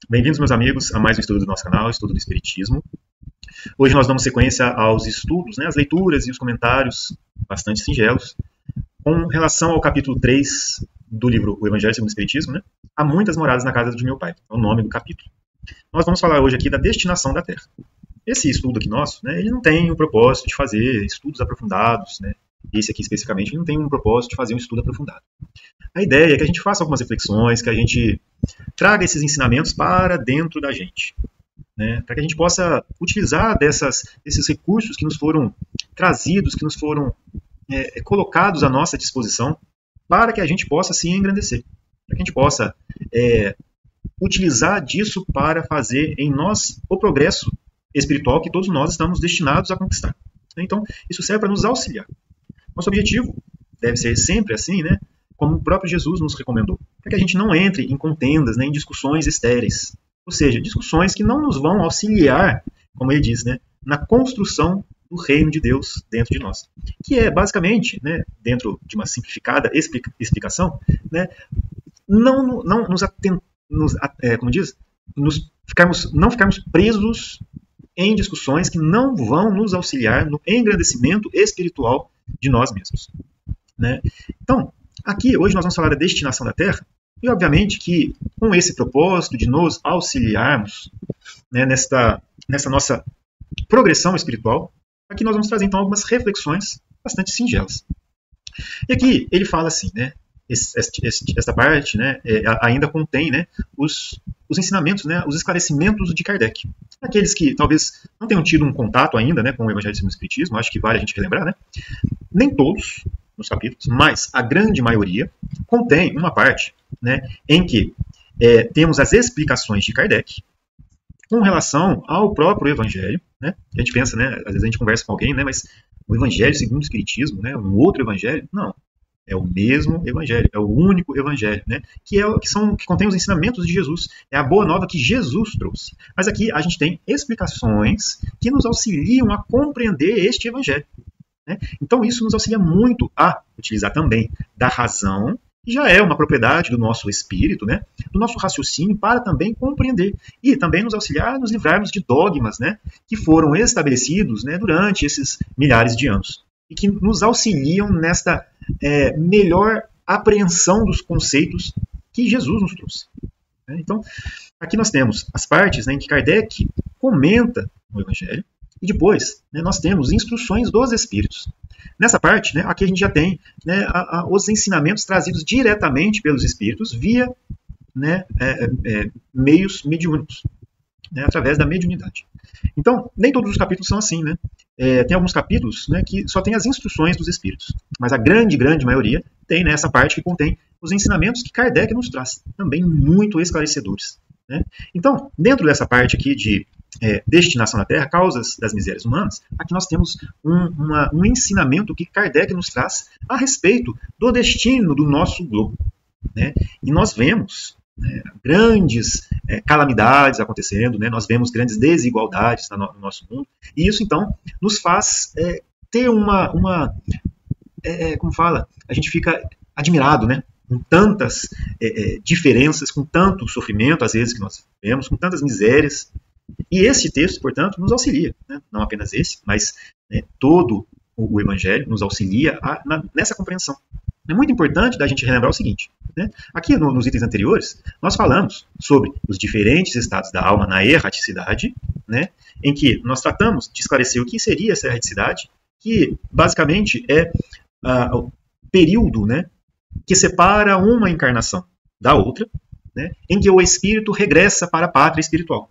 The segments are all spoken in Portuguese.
Bem-vindos, meus amigos, a mais um estudo do nosso canal, Estudo do Espiritismo. Hoje nós damos sequência aos estudos, as leituras e os comentários bastante singelos, com relação ao capítulo 3 do livro O Evangelho segundo o Espiritismo, Há muitas moradas na casa de meu pai, é o nome do capítulo. Nós vamos falar hoje aqui da destinação da Terra. Esse estudo aqui nosso, ele não tem o propósito de fazer estudos aprofundados, Esse aqui especificamente não tem um propósito de fazer um estudo aprofundado. A ideia é que a gente faça algumas reflexões, que a gente traga esses ensinamentos para dentro da gente, para que a gente possa utilizar desses recursos que nos foram trazidos, que nos foram colocados à nossa disposição, para que a gente possa se engrandecer, para que a gente possa utilizar disso para fazer em nós o progresso espiritual que todos nós estamos destinados a conquistar. Então, isso serve para nos auxiliar. Nosso objetivo deve ser sempre assim, como o próprio Jesus nos recomendou, para que a gente não entre em contendas, em discussões estéreis, ou seja, discussões que não nos vão auxiliar, como ele diz, na construção do reino de Deus dentro de nós, que é basicamente, dentro de uma simplificada explicação, não ficarmos presos em discussões que não vão nos auxiliar no engrandecimento espiritual de nós mesmos. Então, aqui, hoje nós vamos falar da destinação da Terra, e obviamente que com esse propósito de nos auxiliarmos nessa nossa progressão espiritual, aqui nós vamos trazer então algumas reflexões bastante singelas. E aqui ele fala assim, esta parte ainda contém os ensinamentos, os esclarecimentos de Kardec. Aqueles que talvez não tenham tido um contato ainda com o Evangelho segundo o Espiritismo, acho que vale a gente relembrar, nem todos nos capítulos, mas a grande maioria contém uma parte em que temos as explicações de Kardec com relação ao próprio Evangelho. A gente pensa, às vezes a gente conversa com alguém, mas o Evangelho segundo o Espiritismo, um outro Evangelho? Não. É o mesmo Evangelho, é o único Evangelho, que contém os ensinamentos de Jesus. É a boa nova que Jesus trouxe. Mas aqui a gente tem explicações que nos auxiliam a compreender este Evangelho. Então isso nos auxilia muito a utilizar também da razão, que já é uma propriedade do nosso espírito, do nosso raciocínio, para também compreender. E também nos auxiliar a nos livrarmos de dogmas que foram estabelecidos durante esses milhares de anos. E que nos auxiliam nesta melhor apreensão dos conceitos que Jesus nos trouxe. Então, aqui nós temos as partes em que Kardec comenta o Evangelho, e depois nós temos instruções dos Espíritos. Nessa parte, aqui a gente já tem os ensinamentos trazidos diretamente pelos Espíritos via meios mediúnicos, através da mediunidade. Então, nem todos os capítulos são assim. Tem alguns capítulos que só tem as instruções dos Espíritos, mas a grande maioria tem essa parte que contém os ensinamentos que Kardec nos traz, também muito esclarecedores. Então, dentro dessa parte aqui de destinação da Terra, causas das misérias humanas, aqui nós temos um ensinamento que Kardec nos traz a respeito do destino do nosso globo. E nós vemos grandes calamidades acontecendo, nós vemos grandes desigualdades no nosso mundo, e isso então nos faz ter a gente fica admirado, com tantas diferenças, com tanto sofrimento às vezes que nós vemos, com tantas misérias. E esse texto, portanto, nos auxilia, não apenas esse, mas todo o Evangelho nos auxilia nessa compreensão. É muito importante da gente relembrar o seguinte, aqui nos itens anteriores, nós falamos sobre os diferentes estados da alma na erraticidade, em que nós tratamos de esclarecer o que seria essa erraticidade, que basicamente é o período que separa uma encarnação da outra, em que o espírito regressa para a pátria espiritual.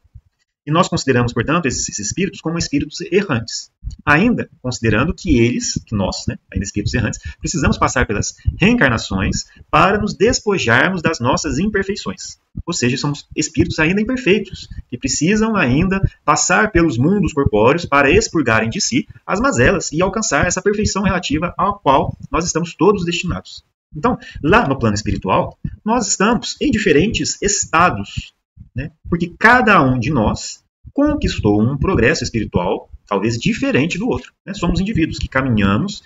E nós consideramos, portanto, esses espíritos como espíritos errantes. Ainda considerando que nós, ainda espíritos errantes, precisamos passar pelas reencarnações para nos despojarmos das nossas imperfeições. Ou seja, somos espíritos ainda imperfeitos, que precisam ainda passar pelos mundos corpóreos para expurgarem de si as mazelas e alcançar essa perfeição relativa à qual nós estamos todos destinados. Então, lá no plano espiritual, nós estamos em diferentes estados, porque cada um de nós conquistou um progresso espiritual talvez diferente do outro. Somos indivíduos que caminhamos,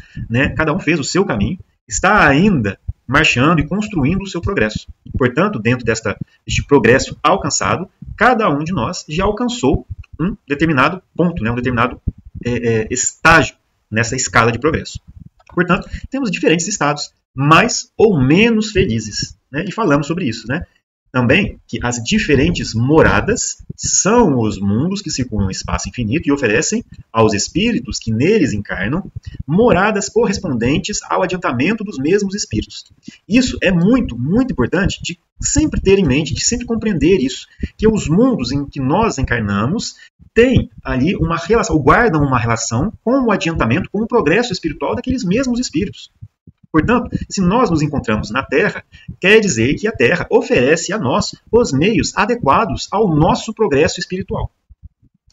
cada um fez o seu caminho, está ainda marchando e construindo o seu progresso. Portanto, dentro deste progresso alcançado, cada um de nós já alcançou um determinado ponto, né, um determinado estágio nessa escala de progresso. Portanto, temos diferentes estados, mais ou menos felizes, né, e falamos sobre isso, né? Também que as diferentes moradas são os mundos que circulam o espaço infinito e oferecem aos espíritos que neles encarnam moradas correspondentes ao adiantamento dos mesmos espíritos. Isso é muito, muito importante de sempre ter em mente, de sempre compreender isso, que os mundos em que nós encarnamos têm ali uma relação, ou guardam uma relação com o adiantamento, com o progresso espiritual daqueles mesmos espíritos. Portanto, se nós nos encontramos na Terra, quer dizer que a Terra oferece a nós os meios adequados ao nosso progresso espiritual,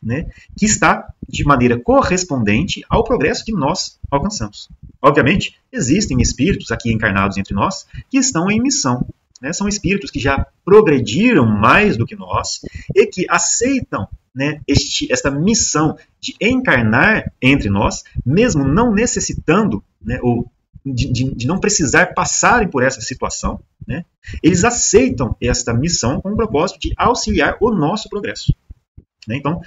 né? Que está de maneira correspondente ao progresso que nós alcançamos. Obviamente, existem espíritos aqui encarnados entre nós que estão em missão, né? São espíritos que já progrediram mais do que nós e que aceitam, né, esta missão de encarnar entre nós, mesmo não necessitando, né, ou de não precisar passarem por essa situação, né? Eles aceitam esta missão com o propósito de auxiliar o nosso progresso, né? Então,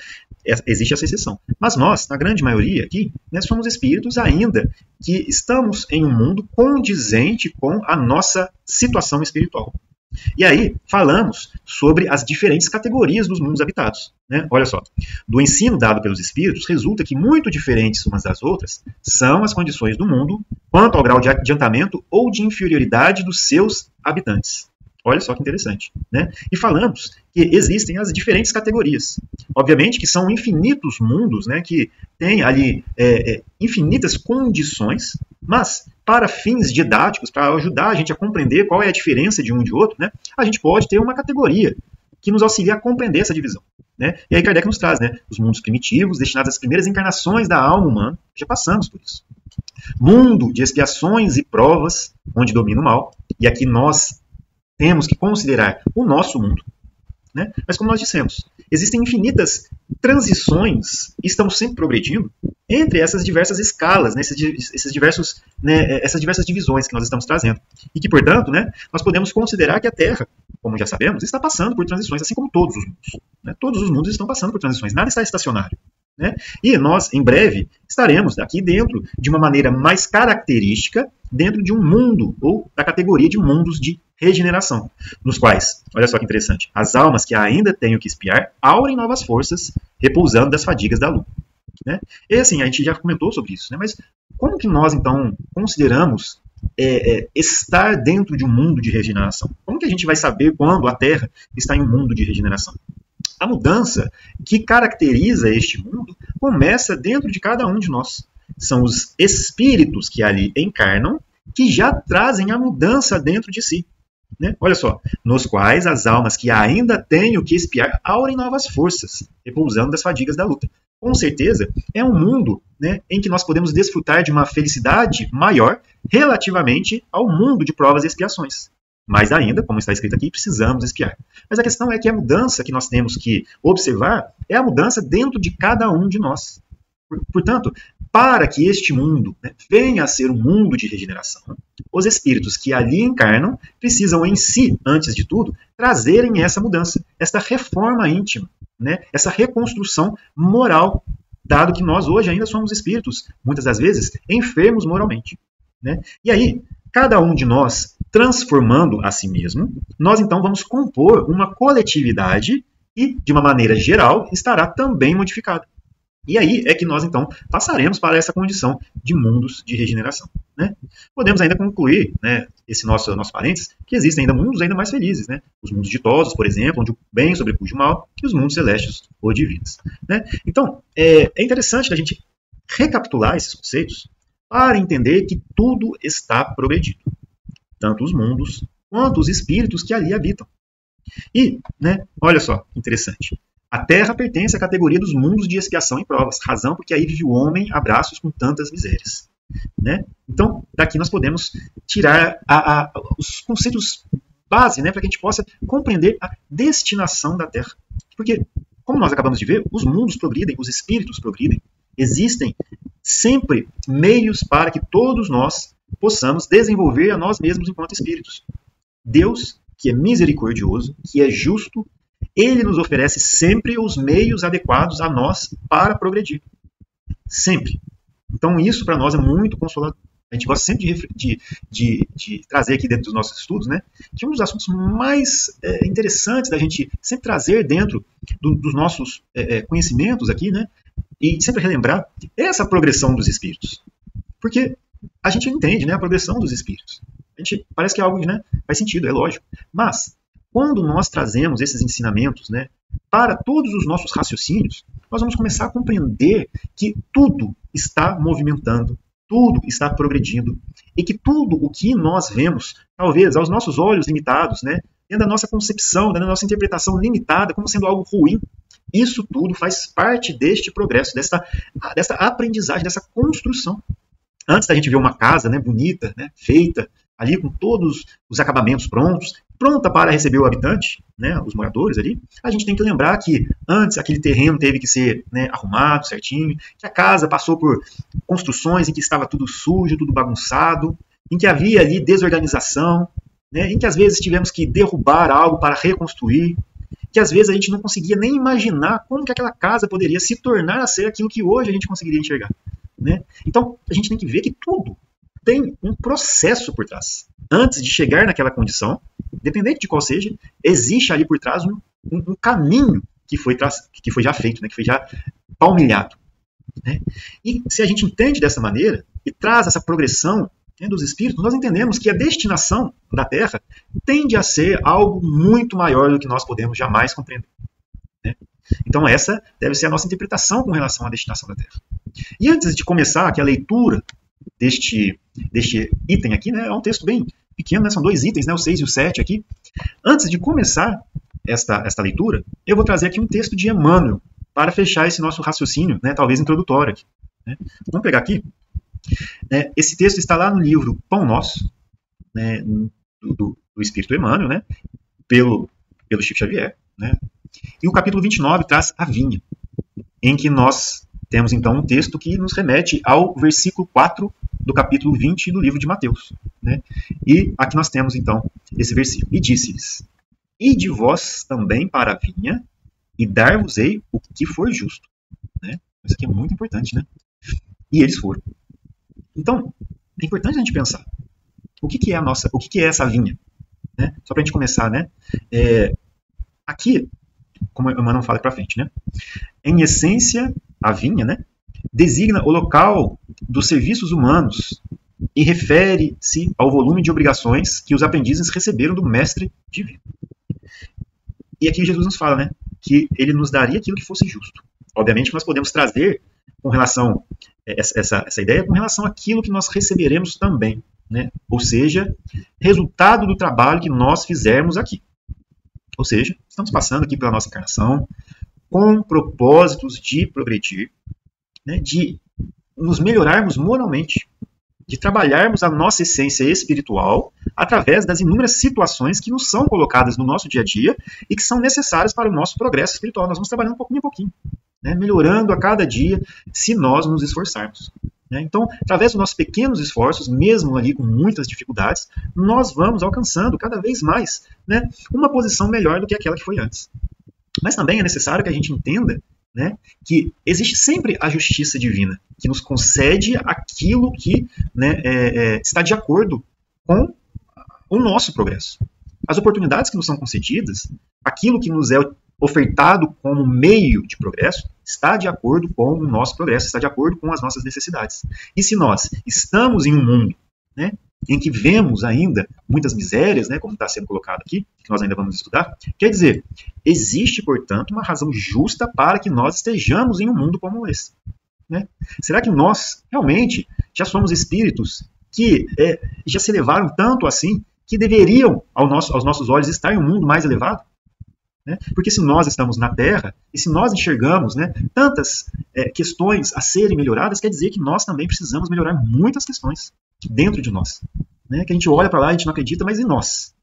existe essa exceção. Mas nós, na grande maioria aqui, né, somos espíritos ainda que estamos em um mundo condizente com a nossa situação espiritual. E aí, falamos sobre as diferentes categorias dos mundos habitados, né? Olha só, do ensino dado pelos espíritos, resulta que muito diferentes umas das outras são as condições do mundo quanto ao grau de adiantamento ou de inferioridade dos seus habitantes. Olha só que interessante, né? E falamos que existem as diferentes categorias. Obviamente que são infinitos mundos, né, que têm ali infinitas condições, mas para fins didáticos, para ajudar a gente a compreender qual é a diferença de um e de outro, né, a gente pode ter uma categoria que nos auxilia a compreender essa divisão, né? E aí Kardec nos traz, né, os mundos primitivos, destinados às primeiras encarnações da alma humana, já passamos por isso. Mundo de expiações e provas, onde domina o mal, e aqui nós temos que considerar o nosso mundo, né? Mas como nós dissemos, existem infinitas transições, e estamos sempre progredindo entre essas diversas escalas, né, essas diversas divisões que nós estamos trazendo. E que, portanto, né, nós podemos considerar que a Terra, como já sabemos, está passando por transições, assim como todos os mundos, né? Todos os mundos estão passando por transições, nada está estacionário, né? E nós, em breve, estaremos aqui dentro de uma maneira mais característica, dentro de um mundo, ou da categoria de mundos de regeneração, nos quais, olha só que interessante, as almas que ainda têm o que espiar aurem novas forças, repousando das fadigas da luta, né? E assim, a gente já comentou sobre isso, né? Mas como que nós, então, consideramos estar dentro de um mundo de regeneração? Como que a gente vai saber quando a Terra está em um mundo de regeneração? A mudança que caracteriza este mundo começa dentro de cada um de nós. São os espíritos que ali encarnam que já trazem a mudança dentro de si, né? Olha só, nos quais as almas que ainda têm o que espiar aurem novas forças, repousando das fadigas da luta. Com certeza, é um mundo, né, em que nós podemos desfrutar de uma felicidade maior relativamente ao mundo de provas e expiações. Mas ainda, como está escrito aqui, precisamos espiar. Mas a questão é que a mudança que nós temos que observar é a mudança dentro de cada um de nós. Portanto, para que este mundo, né, venha a ser um mundo de regeneração, os espíritos que ali encarnam precisam em si, antes de tudo, trazerem essa mudança, essa reforma íntima, né, essa reconstrução moral, dado que nós hoje ainda somos espíritos, muitas das vezes, enfermos moralmente, né? E aí, cada um de nós transformando a si mesmo, nós então vamos compor uma coletividade e, de uma maneira geral, estará também modificada. E aí é que nós, então, passaremos para essa condição de mundos de regeneração, né? Podemos ainda concluir, né, esse nosso parênteses, que existem ainda mundos ainda mais felizes, né? Os mundos ditosos, por exemplo, onde o bem sobrepuja o mal, e os mundos celestes ou divinos, né? Então, é interessante a gente recapitular esses conceitos para entender que tudo está progredido, tanto os mundos quanto os espíritos que ali habitam. E, né, olha só, interessante. A Terra pertence à categoria dos mundos de expiação e provas, razão porque aí vive o homem a braços com tantas misérias, né? Então, daqui nós podemos tirar os conceitos base, né, para que a gente possa compreender a destinação da Terra. Porque, como nós acabamos de ver, os mundos progridem, os espíritos progridem. Existem sempre meios para que todos nós possamos desenvolver a nós mesmos enquanto espíritos. Deus, que é misericordioso, que é justo, Ele nos oferece sempre os meios adequados a nós para progredir. Sempre. Então isso para nós é muito consolador. A gente gosta sempre de trazer aqui dentro dos nossos estudos, né, que um dos assuntos mais interessantes da gente sempre trazer dentro dos nossos conhecimentos aqui, né, e sempre relembrar essa progressão dos espíritos. Porque a gente entende, né, a progressão dos espíritos. A gente, parece que é algo, né, faz sentido, é lógico. Mas, quando nós trazemos esses ensinamentos, né, para todos os nossos raciocínios, nós vamos começar a compreender que tudo está movimentando, tudo está progredindo, e que tudo o que nós vemos, talvez aos nossos olhos limitados, né, dentro da nossa concepção, da nossa interpretação limitada, como sendo algo ruim, isso tudo faz parte deste progresso, desta aprendizagem, dessa construção. Antes da gente ver uma casa, né, bonita, né, feita, ali com todos os acabamentos pronta para receber o habitante, né, os moradores ali, a gente tem que lembrar que antes aquele terreno teve que ser, né, arrumado certinho, que a casa passou por construções em que estava tudo sujo, tudo bagunçado, em que havia ali desorganização, né, em que às vezes tivemos que derrubar algo para reconstruir, que às vezes a gente não conseguia nem imaginar como que aquela casa poderia se tornar a ser aquilo que hoje a gente conseguiria enxergar. Né? Então, a gente tem que ver que tudo tem um processo por trás. Antes de chegar naquela condição, dependente de qual seja, existe ali por trás um caminho que foi já feito, né? Que foi já palmilhado. Né? E se a gente entende dessa maneira e traz essa progressão, né, dos espíritos, nós entendemos que a destinação da Terra tende a ser algo muito maior do que nós podemos jamais compreender. Né? Então essa deve ser a nossa interpretação com relação à destinação da Terra. E antes de começar aqui a leitura deste item aqui, né, é um texto bem pequeno, né, são 2 itens, né, o 6 e o 7 aqui. Antes de começar esta leitura, eu vou trazer aqui um texto de Emmanuel para fechar esse nosso raciocínio, né, talvez introdutório aqui. Né. Vamos pegar aqui. Esse texto está lá no livro Pão Nosso, né, do Espírito Emmanuel, né, pelo Chico Xavier. Né, e o capítulo 29 traz a vinha, em que nós temos então um texto que nos remete ao versículo 4 do capítulo 20 do livro de Mateus. Né? E aqui nós temos então esse versículo. E disse-lhes: Ide vós também para a vinha, e dar-vos-ei o que for justo. Né? Isso aqui é muito importante, né? E eles foram. Então, é importante a gente pensar. O que é essa vinha? Né? Só para a gente começar, né? Aqui, como o Emmanuel fala para frente, né? Em essência, a vinha, né, designa o local dos serviços humanos e refere-se ao volume de obrigações que os aprendizes receberam do mestre divino. E aqui Jesus nos fala, né, que ele nos daria aquilo que fosse justo. Obviamente nós podemos trazer com relação essa ideia com relação àquilo que nós receberemos também, né? Ou seja, resultado do trabalho que nós fizermos aqui. Ou seja, estamos passando aqui pela nossa encarnação com propósitos de progredir, né, de nos melhorarmos moralmente, de trabalharmos a nossa essência espiritual através das inúmeras situações que nos são colocadas no nosso dia a dia e que são necessárias para o nosso progresso espiritual. Nós vamos trabalhando pouquinho em pouquinho, né, melhorando a cada dia se nós nos esforçarmos. Né? Então, através dos nossos pequenos esforços, mesmo ali com muitas dificuldades, nós vamos alcançando cada vez mais, né, uma posição melhor do que aquela que foi antes. Mas também é necessário que a gente entenda, né, que existe sempre a justiça divina, que nos concede aquilo que, né, está de acordo com o nosso progresso. As oportunidades que nos são concedidas, aquilo que nos é ofertado como meio de progresso, está de acordo com o nosso progresso, está de acordo com as nossas necessidades. E se nós estamos em um mundo, né, em que vemos ainda muitas misérias, né, como está sendo colocado aqui, que nós ainda vamos estudar, quer dizer, existe, portanto, uma razão justa para que nós estejamos em um mundo como esse. Né? Será que nós, realmente, já somos espíritos que já se elevaram tanto assim, que deveriam, aos nossos olhos, estar em um mundo mais elevado? Né? Porque se nós estamos na Terra, e se nós enxergamos, né, tantas questões a serem melhoradas, quer dizer que nós também precisamos melhorar muitas questões dentro de nós. Né? Que a gente olha para lá e a gente não acredita, mas e nós?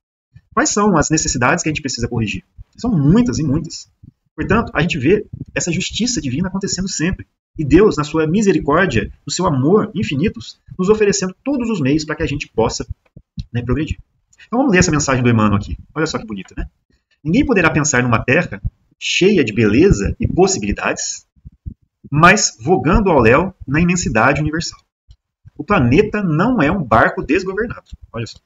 Quais são as necessidades que a gente precisa corrigir? São muitas e muitas. Portanto, a gente vê essa justiça divina acontecendo sempre. E Deus, na sua misericórdia, no seu amor infinitos, nos oferecendo todos os meios para que a gente possa, né, progredir. Então vamos ler essa mensagem do Emmanuel aqui. Olha só que bonita, né? Ninguém poderá pensar numa Terra cheia de beleza e possibilidades, mas vogando ao léu na imensidade universal. O planeta não é um barco desgovernado. Olha só.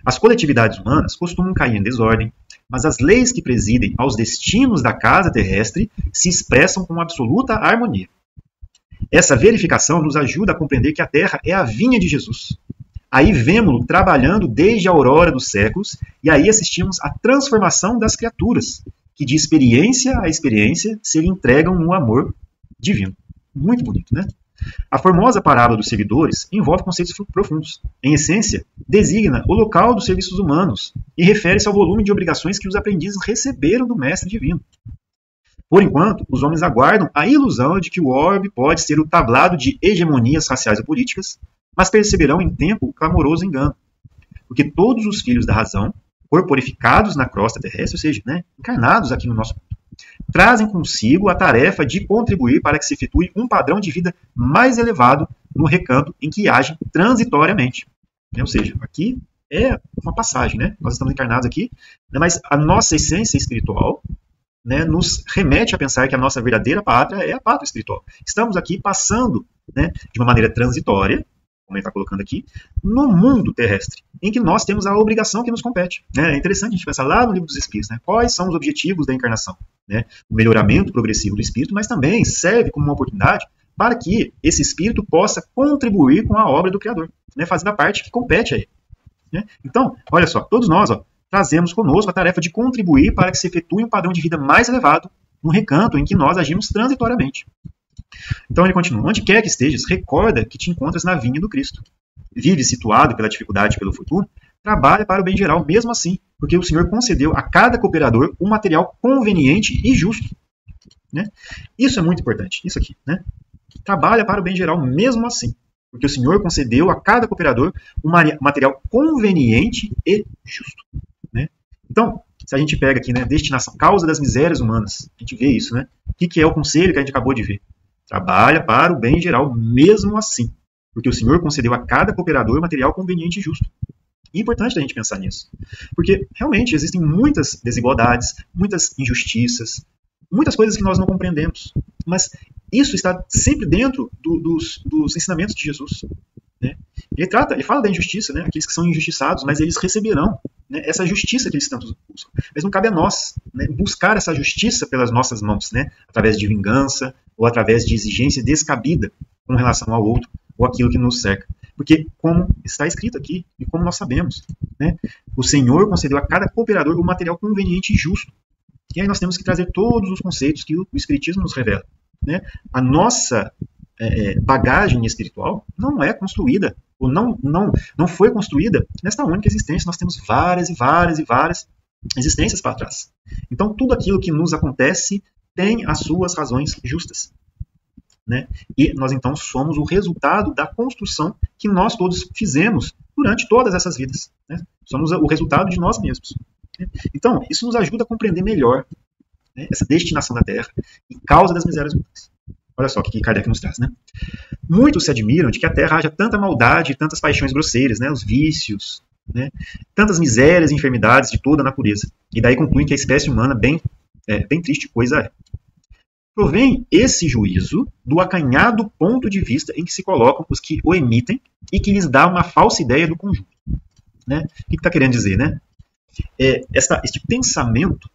As coletividades humanas costumam cair em desordem, mas as leis que presidem aos destinos da casa terrestre se expressam com absoluta harmonia. Essa verificação nos ajuda a compreender que a Terra é a vinha de Jesus. Aí vemos-lo trabalhando desde a aurora dos séculos, e aí assistimos à transformação das criaturas, que de experiência a experiência se lhe entregam no amor divino. Muito bonito, né? A formosa parábola dos servidores envolve conceitos profundos. Em essência, designa o local dos serviços humanos e refere-se ao volume de obrigações que os aprendizes receberam do Mestre Divino. Por enquanto, os homens aguardam a ilusão de que o orbe pode ser o tablado de hegemonias raciais e políticas, mas perceberão em tempo o clamoroso engano. Porque todos os filhos da razão, corporificados na crosta terrestre, ou seja, encarnados aqui no nosso mundo, trazem consigo a tarefa de contribuir para que se efetue um padrão de vida mais elevado no recanto em que agem transitoriamente. Ou seja, aqui é uma passagem, nós estamos encarnados aqui, mas a nossa essência espiritual nos remete a pensar que a nossa verdadeira pátria é a pátria espiritual. Estamos aqui passando de uma maneira transitória, como ele está colocando aqui, no mundo terrestre, em que nós temos a obrigação que nos compete. É interessante a gente pensar lá no Livro dos Espíritos, quais são os objetivos da encarnação. O melhoramento progressivo do espírito, mas também serve como uma oportunidade para que esse espírito possa contribuir com a obra do Criador, fazendo a parte que compete a ele. Então, olha só, todos nós trazemos conosco a tarefa de contribuir para que se efetue um padrão de vida mais elevado no recanto em que nós agimos transitoriamente. Então ele continua: onde quer que estejas, recorda que te encontras na vinha do Cristo. Vive situado pela dificuldade e pelo futuro, trabalha para o bem geral, mesmo assim, porque o Senhor concedeu a cada cooperador um material conveniente e justo. Isso é muito importante, isso aqui. Trabalha para o bem geral, mesmo assim, porque o Senhor concedeu a cada cooperador um material conveniente e justo. Então, se a gente pega aqui, destinação, causa das misérias humanas, a gente vê isso, O que é o conselho que a gente acabou de ver? Trabalha para o bem geral, mesmo assim, porque o Senhor concedeu a cada cooperador material conveniente e justo. E é importante a gente pensar nisso, porque realmente existem muitas desigualdades, muitas injustiças, muitas coisas que nós não compreendemos, mas isso está sempre dentro dos ensinamentos de Jesus. Ele fala da injustiça, aqueles que são injustiçados, mas eles receberão essa justiça que eles tanto buscam. Mas não cabe a nós buscar essa justiça pelas nossas mãos, através de vingança ou através de exigência descabida com relação ao outro ou aquilo que nos cerca. Porque, como está escrito aqui, e como nós sabemos, o Senhor concedeu a cada cooperador um material conveniente e justo. E aí nós temos que trazer todos os conceitos que o Espiritismo nos revela. A nossa bagagem espiritual não é construída, ou não foi construída nesta única existência. Nós temos várias e várias e várias existências para trás. Então, tudo aquilo que nos acontece tem as suas razões justas. E nós, então, somos o resultado da construção que nós todos fizemos durante todas essas vidas. Somos o resultado de nós mesmos. Então, isso nos ajuda a compreender melhor essa destinação da Terra e causa das misérias humanas. Olha só o que Kardec nos traz. Muitos se admiram de que a Terra haja tanta maldade e tantas paixões grosseiras, os vícios, tantas misérias e enfermidades de toda a natureza. E daí concluem que a espécie humana bem triste coisa é. Provém esse juízo do acanhado ponto de vista em que se colocam os que o emitem e que lhes dá uma falsa ideia do conjunto. O que está querendo dizer? Este pensamento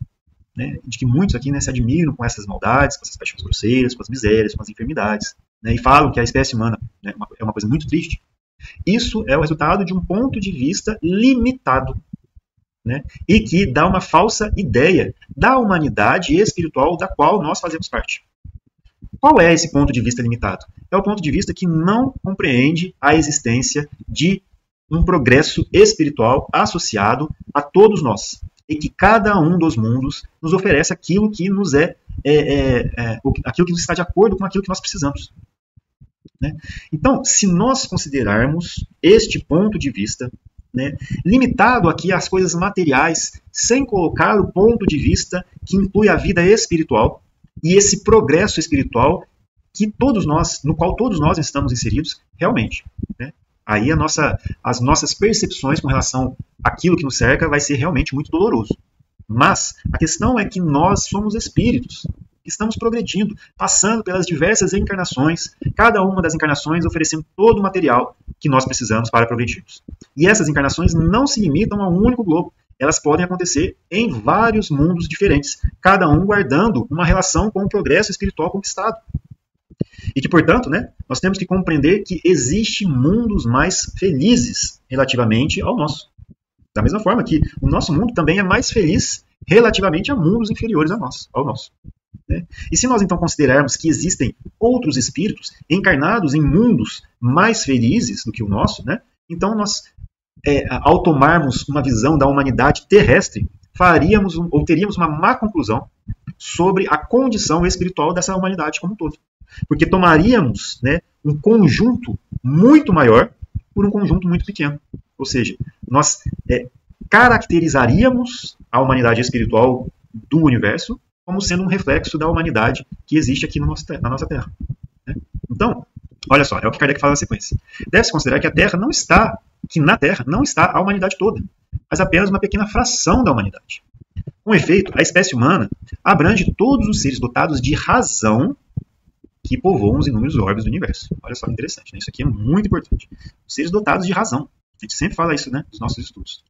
de que muitos aqui se admiram com essas maldades, com essas paixões grosseiras, com as misérias, com as enfermidades, e falam que a espécie humana é uma coisa muito triste. Isso é o resultado de um ponto de vista limitado, e que dá uma falsa ideia da humanidade espiritual da qual nós fazemos parte. Qual é esse ponto de vista limitado? É o ponto de vista que não compreende a existência de um progresso espiritual associado a todos nós, e que cada um dos mundos nos oferece aquilo que nos aquilo que está de acordo com aquilo que nós precisamos. Então, se nós considerarmos este ponto de vista limitado aqui às coisas materiais, sem colocar o ponto de vista que inclui a vida espiritual e esse progresso espiritual no qual todos nós estamos inseridos, realmente. Aí as nossas percepções com relação àquilo que nos cerca vai ser realmente muito doloroso. Mas a questão é que nós somos espíritos, estamos progredindo, passando pelas diversas encarnações, cada uma das encarnações oferecendo todo o material que nós precisamos para progredirmos. E essas encarnações não se limitam a um único globo. Elas podem acontecer em vários mundos diferentes, cada um guardando uma relação com o progresso espiritual conquistado. E que, portanto, nós temos que compreender que existem mundos mais felizes relativamente ao nosso. Da mesma forma que o nosso mundo também é mais feliz relativamente a mundos inferiores ao nosso. E se nós então considerarmos que existem outros espíritos encarnados em mundos mais felizes do que o nosso, então nós, ao tomarmos uma visão da humanidade terrestre, teríamos uma má conclusão sobre a condição espiritual dessa humanidade como um todo. Porque tomaríamos um conjunto muito maior por um conjunto muito pequeno. Ou seja, nós caracterizaríamos a humanidade espiritual do universo como sendo um reflexo da humanidade que existe aqui na nossa Terra. Então, olha só, é o que Kardec fala na sequência. Deve-se considerar que na Terra não está a humanidade toda, mas apenas uma pequena fração da humanidade. Com efeito, a espécie humana abrange todos os seres dotados de razão que povoam os inúmeros orbes do universo. Olha só que interessante, Isso aqui é muito importante. Os seres dotados de razão. A gente sempre fala isso, nos nossos estudos.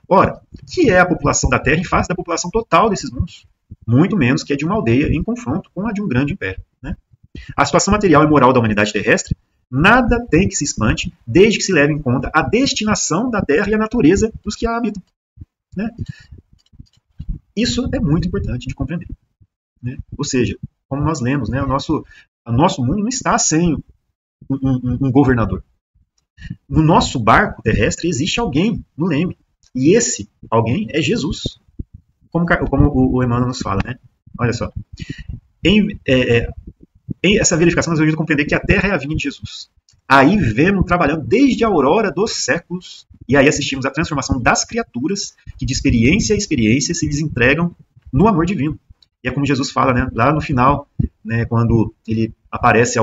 Ora, o que é a população da Terra em face da população total desses mundos? Muito menos que a de uma aldeia em confronto com a de um grande império. A situação material e moral da humanidade terrestre nada tem que se espante, desde que se leve em conta a destinação da Terra e a natureza dos que a habitam. Isso é muito importante de compreender. Ou seja, como nós lemos, o nosso mundo não está sem um governador. No nosso barco terrestre existe alguém no leme. E esse alguém é Jesus. Como o Emmanuel nos fala. Olha só. Essa verificação nos ajuda a compreender que a Terra é a vinha de Jesus. Aí vemos trabalhando desde a aurora dos séculos. E aí assistimos à transformação das criaturas que de experiência a experiência se lhes entregam no amor divino. E é como Jesus fala, lá no final, quando ele aparece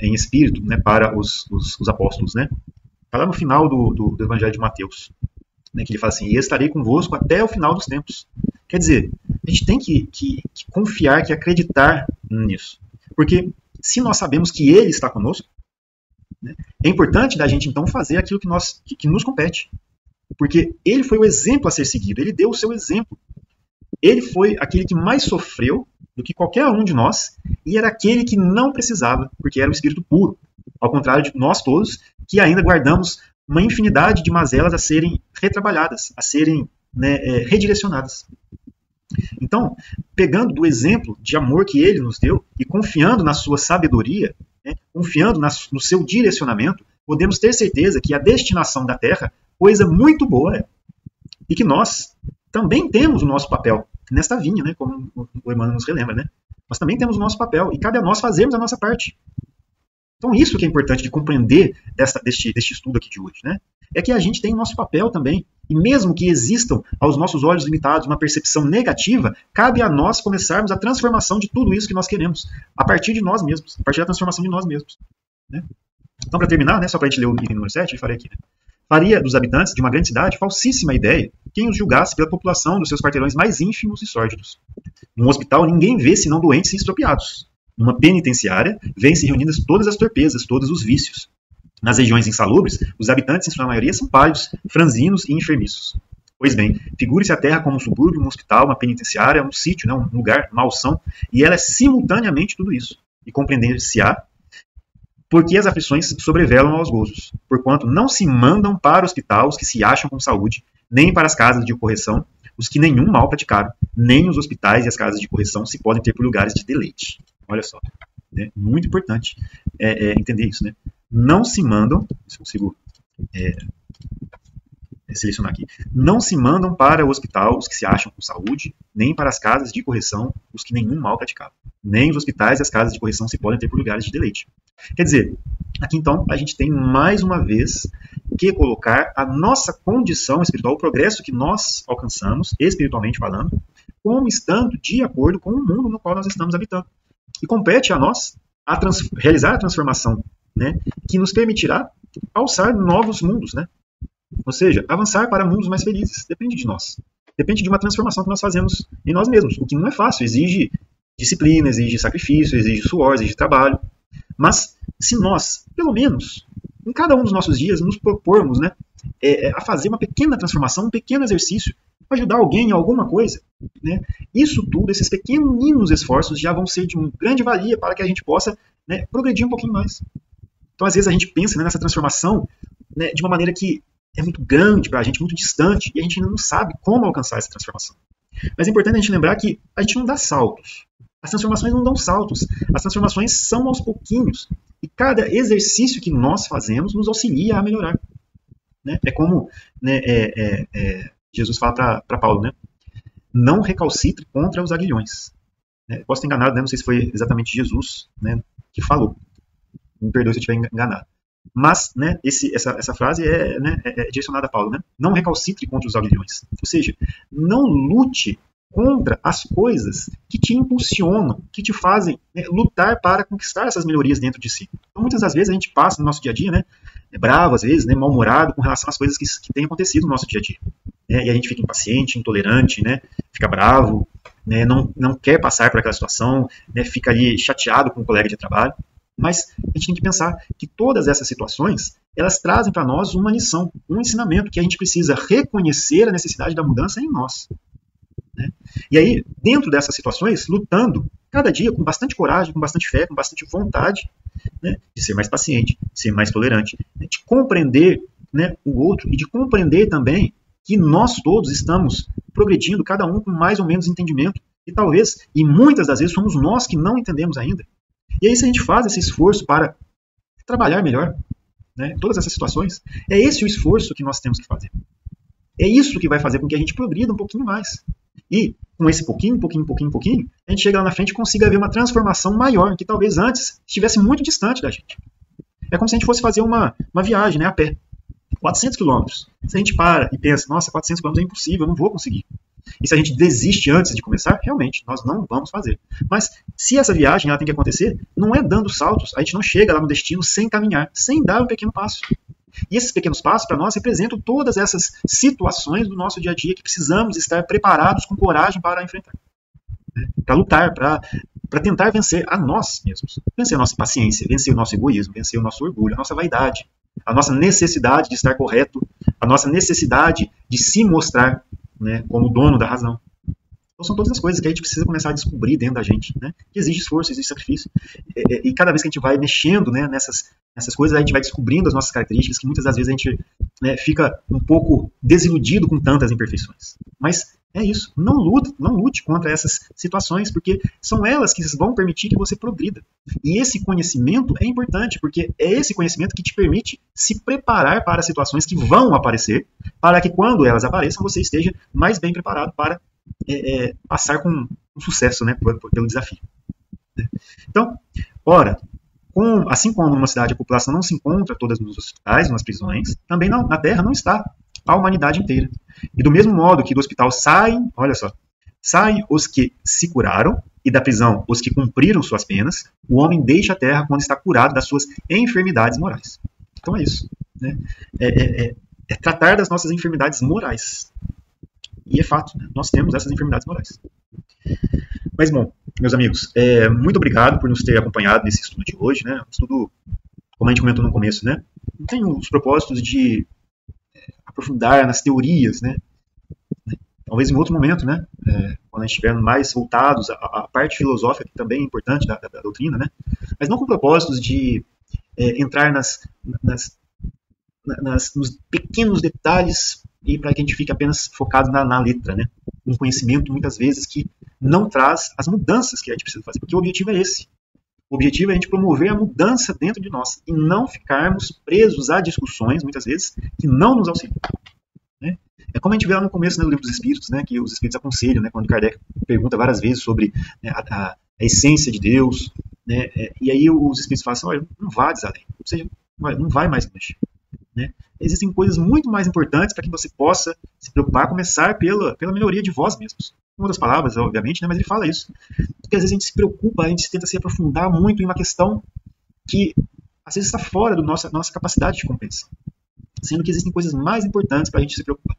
em espírito, para os apóstolos. Está lá no final do Evangelho de Mateus, que ele fala assim: e estarei convosco até o final dos tempos. Quer dizer, a gente tem que confiar, que acreditar nisso. Porque se nós sabemos que Ele está conosco, é importante da gente então fazer aquilo que nos compete. Porque Ele foi o exemplo a ser seguido, Ele deu o seu exemplo. Ele foi aquele que mais sofreu do que qualquer um de nós, e era aquele que não precisava, porque era um espírito puro. Ao contrário de nós todos, que ainda guardamos uma infinidade de mazelas a serem retrabalhadas, a serem redirecionadas. Então, pegando do exemplo de amor que ele nos deu e confiando na sua sabedoria, confiando no seu direcionamento, podemos ter certeza que a destinação da Terra, coisa muito boa é. E que nós também temos o nosso papel nesta vinha, como o Emmanuel nos relembra. Nós também temos o nosso papel e cabe a nós fazermos a nossa parte. Então isso que é importante de compreender deste estudo aqui de hoje. É que a gente tem o nosso papel também. E mesmo que existam aos nossos olhos limitados uma percepção negativa, cabe a nós começarmos a transformação de tudo isso que nós queremos, a partir de nós mesmos, a partir da transformação de nós mesmos. Então, para terminar, só para a gente ler o item número 7, eu farei aqui. Faria dos habitantes de uma grande cidade falsíssima ideia quem os julgasse pela população dos seus quarteirões mais ínfimos e sórdidos. Num hospital, ninguém vê senão doentes e estropiados. Numa penitenciária, vêm-se reunidas todas as torpezas, todos os vícios. Nas regiões insalubres, os habitantes, em sua maioria, são pálidos, franzinos e enfermiços. Pois bem, figure-se a Terra como um subúrbio, um hospital, uma penitenciária, um sítio, um lugar, uma alção, e ela é simultaneamente tudo isso. E compreender-se-á porque as aflições sobrevelam aos gozos, porquanto não se mandam para o hospital os que se acham com saúde, nem para as casas de correção os que nenhum mal praticaram, nem os hospitais e as casas de correção se podem ter por lugares de deleite. Olha só, muito importante entender isso. Não se mandam, se eu consigo selecionar aqui, não se mandam para o hospital os que se acham com saúde, nem para as casas de correção os que nenhum mal praticaram, nem os hospitais e as casas de correção se podem ter por lugares de deleite. Quer dizer, aqui então a gente tem mais uma vez que colocar a nossa condição espiritual, o progresso que nós alcançamos, espiritualmente falando, como estando de acordo com o mundo no qual nós estamos habitando. E compete a nós realizar a transformação, que nos permitirá alçar novos mundos, ou seja, avançar para mundos mais felizes. Depende de nós. depende de uma transformação que nós fazemos em nós mesmos, o que não é fácil, exige disciplina, exige sacrifício, exige suor, exige trabalho. Mas se nós, pelo menos, em cada um dos nossos dias, nos propormos, né, a fazer uma pequena transformação, um pequeno exercício, ajudar alguém em alguma coisa, né, isso tudo, esses pequeninos esforços já vão ser de uma grande valia para que a gente possa, né, progredir um pouquinho mais. Então, às vezes, a gente pensa, né, nessa transformação, né, de uma maneira que é muito grande para a gente, muito distante, e a gente ainda não sabe como alcançar essa transformação. Mas é importante a gente lembrar que a gente não dá saltos. As transformações não dão saltos. As transformações são aos pouquinhos. E cada exercício que nós fazemos nos auxilia a melhorar. Né? É como, né, Jesus fala para Paulo, né? Não recalcitre contra os aguilhões. Posso estar enganado, né? Não sei se foi exatamente Jesus, né, que falou. Me perdoe se eu estiver enganado. Mas, né, essa frase é direcionada a Paulo, né? Não recalcitre contra os aguilhões. Ou seja, não lute contra as coisas que te impulsionam, que te fazem, né, lutar para conquistar essas melhorias dentro de si. Então, muitas das vezes a gente passa no nosso dia a dia, né, bravo às vezes, né, mal-humorado com relação às coisas que têm acontecido no nosso dia a dia. E a gente fica impaciente, intolerante, né, fica bravo, né, não quer passar por aquela situação, né, fica ali chateado com o colega de trabalho. Mas a gente tem que pensar que todas essas situações, elas trazem para nós uma lição, um ensinamento, que a gente precisa reconhecer a necessidade da mudança em nós. Né? E aí, dentro dessas situações, lutando cada dia com bastante coragem, com bastante fé, com bastante vontade, né, de ser mais paciente, de ser mais tolerante, né, de compreender, né, o outro e de compreender também que nós todos estamos progredindo, cada um com mais ou menos entendimento, e talvez, e muitas das vezes, somos nós que não entendemos ainda. E aí, se a gente faz esse esforço para trabalhar melhor, né, todas essas situações, é esse o esforço que nós temos que fazer. É isso que vai fazer com que a gente progrida um pouquinho mais. E com esse pouquinho, a gente chega lá na frente e consiga ver uma transformação maior, que talvez antes estivesse muito distante da gente. É como se a gente fosse fazer uma viagem, né, a pé. 400 quilômetros. Se a gente para e pensa, nossa, 400 quilômetros é impossível, eu não vou conseguir. E se a gente desiste antes de começar, realmente, nós não vamos fazer. Mas se essa viagem ela tem que acontecer, não é dando saltos, a gente não chega lá no destino sem caminhar, sem dar um pequeno passo. E esses pequenos passos, para nós, representam todas essas situações do nosso dia a dia que precisamos estar preparados com coragem para enfrentar. Né? Para lutar, para tentar vencer a nós mesmos. Vencer a nossa impaciência, vencer o nosso egoísmo, vencer o nosso orgulho, a nossa vaidade, a nossa necessidade de estar correto, a nossa necessidade de se mostrar, né, como dono da razão. Então são todas as coisas que a gente precisa começar a descobrir dentro da gente, né, que exige esforço, exige sacrifício. E cada vez que a gente vai mexendo, né, nessas coisas, a gente vai descobrindo as nossas características, que muitas das vezes a gente, né, fica um pouco desiludido com tantas imperfeições. Mas é isso, não lute contra essas situações, porque são elas que vão permitir que você progrida. E esse conhecimento é importante, porque é esse conhecimento que te permite se preparar para situações que vão aparecer, para que quando elas apareçam, você esteja mais bem preparado para passar com sucesso, né, pelo desafio. Então, ora, assim como numa cidade a população não se encontra todas nos hospitais, nas prisões, também na Terra não está a humanidade inteira. E do mesmo modo que do hospital saem os que se curaram, e da prisão os que cumpriram suas penas, o homem deixa a Terra quando está curado das suas enfermidades morais. Então é isso. Né? É tratar das nossas enfermidades morais. E é fato, né? Nós temos essas enfermidades morais. Mas, bom, meus amigos, muito obrigado por nos ter acompanhado nesse estudo de hoje. Né? Um estudo, como a gente comentou no começo, né? Não tem os propósitos de aprofundar nas teorias, né? Talvez em outro momento, né? Quando a gente estiver mais voltados à parte filosófica, que também é importante da doutrina, né? Mas não com propósitos de entrar nos pequenos detalhes e para que a gente fique apenas focado na letra, né? Um conhecimento, muitas vezes, que não traz as mudanças que a gente precisa fazer, porque o objetivo é esse. O objetivo é a gente promover a mudança dentro de nós e não ficarmos presos a discussões, muitas vezes, que não nos auxiliam. Né? É como a gente vê lá no começo, né, do livro dos Espíritos, né, que os Espíritos aconselham, né, quando Kardec pergunta várias vezes sobre, né, a essência de Deus, né, e aí os Espíritos falam assim, olha, não vá além, ou seja, não vai mais longe. Né? Existem coisas muito mais importantes para que você possa se preocupar, começar pela melhoria de vós mesmos. Em outras palavras, obviamente, né, mas ele fala isso. Porque às vezes a gente se preocupa, a gente tenta se aprofundar muito em uma questão que às vezes está fora da nossa capacidade de compreensão. Sendo que existem coisas mais importantes para a gente se preocupar.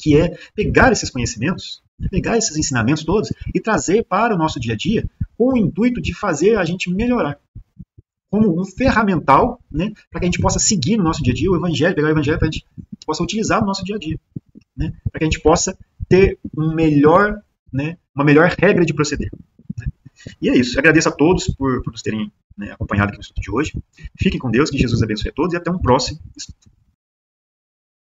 que é pegar esses conhecimentos, pegar esses ensinamentos todos e trazer para o nosso dia a dia com o intuito de fazer a gente melhorar. Como um ferramental, né, para que a gente possa seguir no nosso dia a dia o Evangelho, pegar o Evangelho para que a gente possa utilizar no nosso dia a dia. Né, para que a gente possa ter uma melhor regra de proceder. Né. E é isso. Eu agradeço a todos por nos terem, né, acompanhado aqui no estudo de hoje. Fiquem com Deus, que Jesus abençoe a todos e até um próximo estudo.